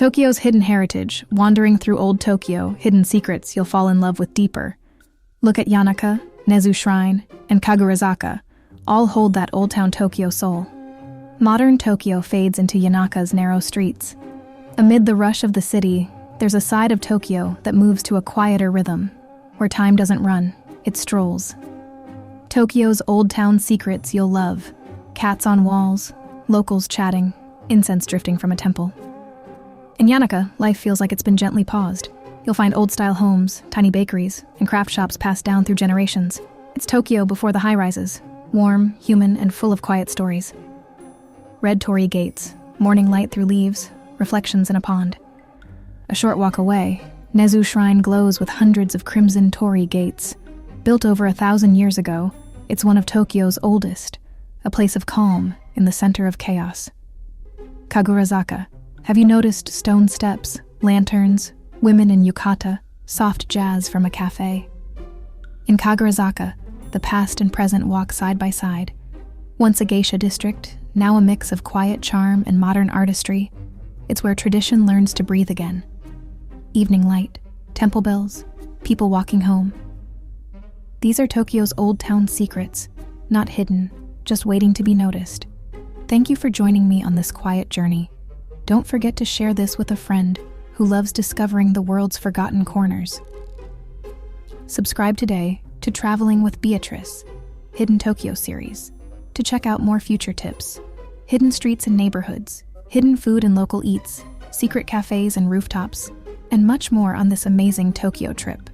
Tokyo's hidden heritage, wandering through old Tokyo, hidden secrets you'll fall in love with deeper. Look at Yanaka, Nezu Shrine, and Kagurazaka, all hold that old-town Tokyo soul. Modern Tokyo fades into Yanaka's narrow streets. Amid the rush of the city, there's a side of Tokyo that moves to a quieter rhythm, where time doesn't run, it strolls. Tokyo's old-town secrets you'll love. Cats on walls, locals chatting, incense drifting from a temple. In Yanaka, life feels like it's been gently paused. You'll find old-style homes, tiny bakeries, and craft shops passed down through generations. It's Tokyo before the high-rises, warm, human, and full of quiet stories. Red torii gates, morning light through leaves, reflections in a pond. A short walk away, Nezu Shrine glows with hundreds of crimson torii gates. Built over 1,000 years ago, it's one of Tokyo's oldest, a place of calm in the center of chaos. Kagurazaka. Have you noticed stone steps, lanterns, women in yukata, soft jazz from a cafe? In Kagurazaka, the past and present walk side by side. Once a geisha district, now a mix of quiet charm and modern artistry, it's where tradition learns to breathe again. Evening light, temple bells, people walking home. These are Tokyo's old town secrets, not hidden, just waiting to be noticed. Thank you for joining me on this quiet journey. Don't forget to share this with a friend who loves discovering the world's forgotten corners. Subscribe today to Traveling with Beatris, Hidden Tokyo series, to check out more future tips, hidden streets and neighborhoods, hidden food and local eats, secret cafes and rooftops, and much more on this amazing Tokyo trip.